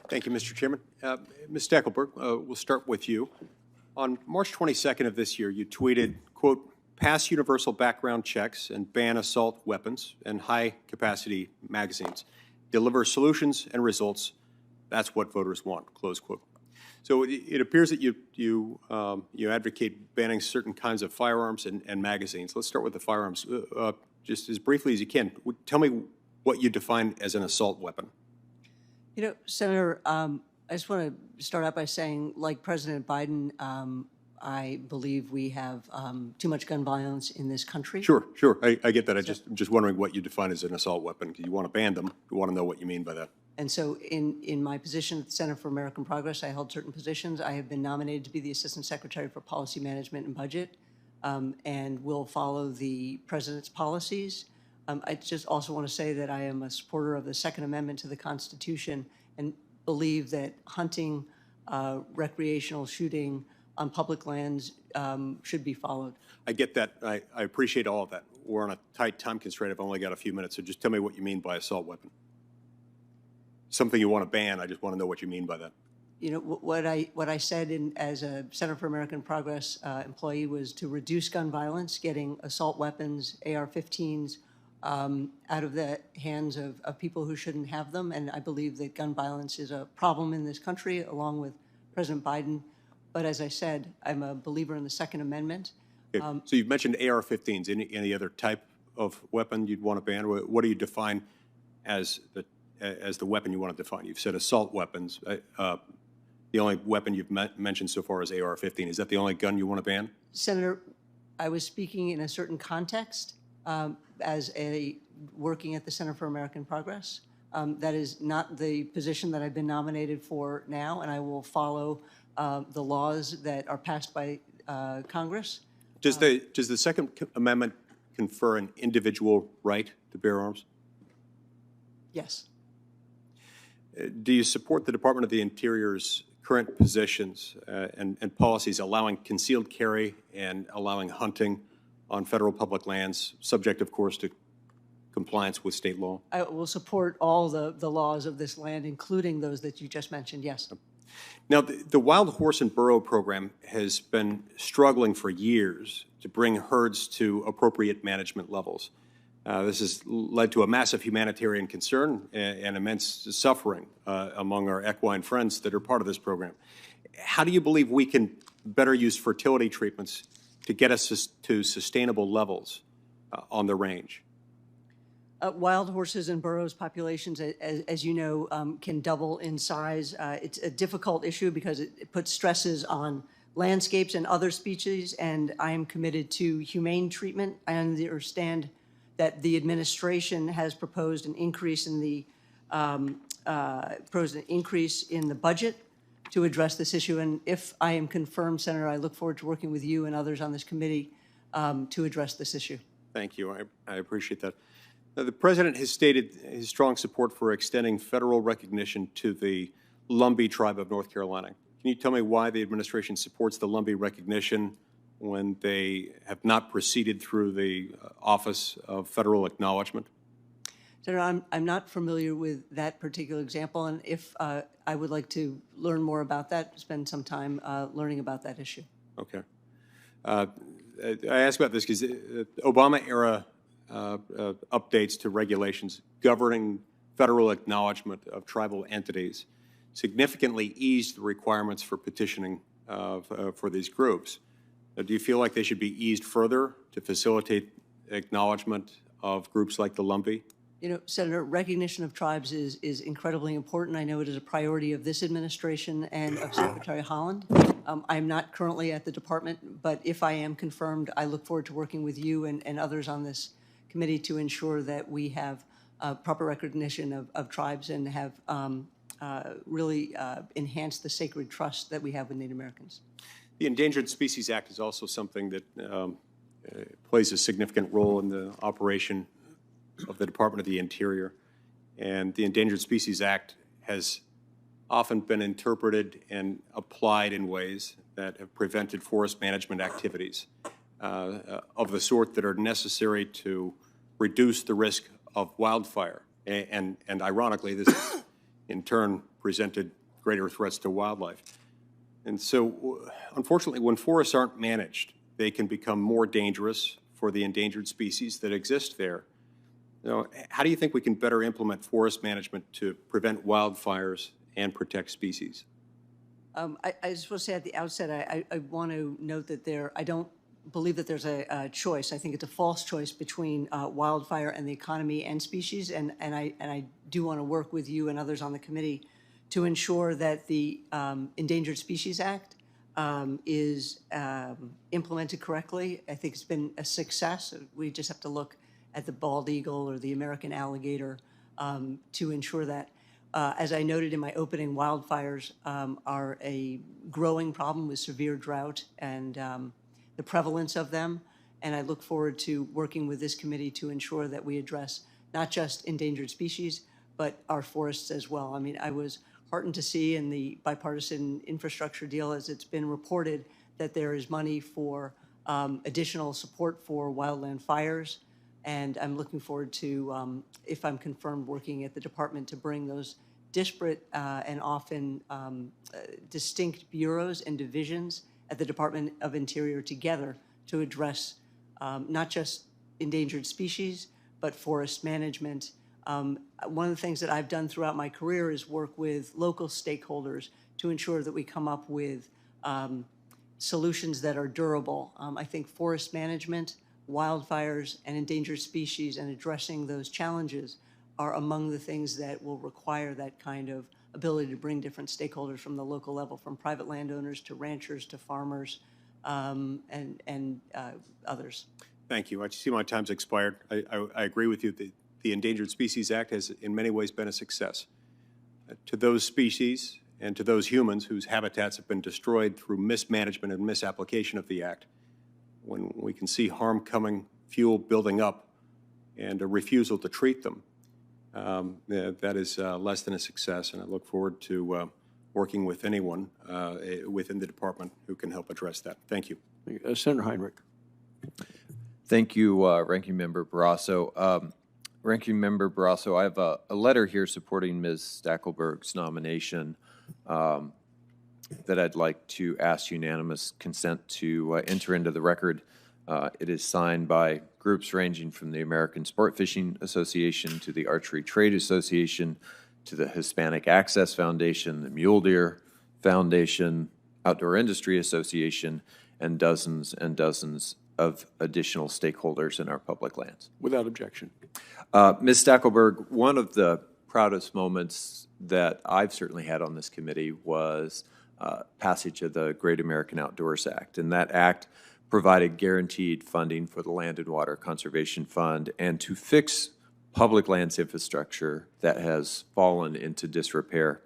Thank you, Mr. Chairman. Ms. Stackelberg, we'll start with you. On March 22nd of this year, you tweeted, quote, pass universal background checks and ban assault weapons and high-capacity magazines. Deliver solutions and results. That's what voters want, close quote. So it appears that you advocate banning certain kinds of firearms and magazines. Let's start with the firearms. Just as briefly as you can, tell me what you define as an assault weapon. You know, Senator, I just want to start out by saying, like President Biden, I believe we have too much gun violence in this country. Sure. I get that. I'm just wondering what you define as an assault weapon. You want to ban them. You want to know what you mean by that. And so in my position at the Center for American Progress, I held certain positions. I have been nominated to be the Assistant Secretary for Policy Management and Budget, and will follow the President's policies. I just also want to say that I am a supporter of the Second Amendment to the Constitution and believe that hunting, recreational shooting on public lands should be followed. I get that. I appreciate all of that. We're on a tight time constraint. I've only got a few minutes, so just tell me what you mean by assault weapon. Something you want to ban. I just want to know what you mean by that. You know, what I said as a Center for American Progress employee was to reduce gun violence, getting assault weapons, AR-15s, out of the hands of people who shouldn't have them. And I believe that gun violence is a problem in this country, along with President Biden. But as I said, I'm a believer in the Second Amendment. Okay. So you've mentioned AR-15s. Any other type of weapon you'd want to ban? What do you define as the weapon you want to define? You've said assault weapons. The only weapon you've mentioned so far is AR-15. Is that the only gun you want to ban? Senator, I was speaking in a certain context as working at the Center for American Progress. That is not the position that I've been nominated for now, and I will follow the laws that are passed by Congress. Does the Second Amendment confer an individual right to bear arms? Yes. Do you support the Department of the Interior's current positions and policies allowing concealed carry and allowing hunting on federal public lands, subject, of course, to compliance with state law? I will support all the laws of this land, including those that you just mentioned, yes. Now, the Wild Horse and Burro program has been struggling for years to bring herds to appropriate management levels. This has led to a massive humanitarian concern and immense suffering among our equine friends that are part of this program. How do you believe we can better use fertility treatments to get us to sustainable levels on the range? Wild horses and burros populations, as you know, can double in size. It's a difficult issue because it puts stresses on landscapes and other species, and I am committed to humane treatment. I understand that the administration has proposed an increase in the budget to address this issue. And if I am confirmed, Senator, I look forward to working with you and others on this committee to address this issue. Thank you. I appreciate that. Now, the President has stated his strong support for extending federal recognition to the Lumbee tribe of North Carolina. Can you tell me why the administration supports the Lumbee recognition when they have not proceeded through the Office of Federal Acknowledgement? Senator, I'm not familiar with that particular example, and if I would like to learn more about that, spend some time learning about that issue. Okay. I ask about this because Obama-era updates to regulations governing federal acknowledgement of tribal entities significantly eased the requirements for petitioning for these groups. Do you feel like they should be eased further to facilitate acknowledgement of groups like the Lumbee? You know, Senator, recognition of tribes is incredibly important. I know it is a priority of this administration and of Secretary Holland. I'm not currently at the department, but if I am confirmed, I look forward to working with you and others on this committee to ensure that we have proper recognition of tribes and have really enhanced the sacred trust that we have with Native Americans. The Endangered Species Act is also something that plays a significant role in the operation of the Department of the Interior. And the Endangered Species Act has often been interpreted and applied in ways that have prevented forest management activities of the sort that are necessary to reduce the risk of wildfire. And ironically, this is in turn presented greater threats to wildlife. And so, unfortunately, when forests aren't managed, they can become more dangerous for the endangered species that exist there. How do you think we can better implement forest management to prevent wildfires and protect species? I just want to say at the outset, I want to note that I don't believe that there's a choice. I think it's a false choice between wildfire and the economy and species, and I do want to work with you and others on the committee to ensure that the Endangered Species Act is implemented correctly. I think it's been a success. We just have to look at the bald eagle or the American alligator to ensure that. As I noted in my opening, wildfires are a growing problem with severe drought and the prevalence of them. And I look forward to working with this committee to ensure that we address not just endangered species, but our forests as well. I mean, I was heartened to see in the bipartisan infrastructure deal, as it's been reported, that there is money for additional support for wildland fires. And I'm looking forward to, if I'm confirmed, working at the department to bring those disparate and often distinct bureaus and divisions at the Department of Interior together to address not just endangered species, but forest management. One of the things that I've done throughout my career is work with local stakeholders to ensure that we come up with solutions that are durable. I think forest management, wildfires, and endangered species and addressing those challenges are among the things that will require that kind of ability to bring different stakeholders from the local level, from private landowners to ranchers to farmers and others. Thank you. I see my time's expired. I agree with you. The Endangered Species Act has in many ways been a success. To those species and to those humans whose habitats have been destroyed through mismanagement and misapplication of the Act, when we can see harm coming, fuel building up, and a refusal to treat them, that is less than a success, and I look forward to working with anyone within the department who can help address that. Thank you. Senator Heinrich. Thank you, Ranking Member Barrasso. Ranking Member Barrasso, I have a letter here supporting Ms. Stackelberg's nomination that I'd like to ask unanimous consent to enter into the record. It is signed by groups ranging from the American Sport Fishing Association to the Archery Trade Association to the Hispanic Access Foundation, the Mule Deer Foundation, Outdoor Industry Association, and dozens of additional stakeholders in our public lands. Without objection. Ms. Stackelberg, one of the proudest moments that I've certainly had on this committee was passage of the Great American Outdoors Act, and that act provided guaranteed funding for the Land and Water Conservation Fund and to fix public lands infrastructure that has fallen into disrepair.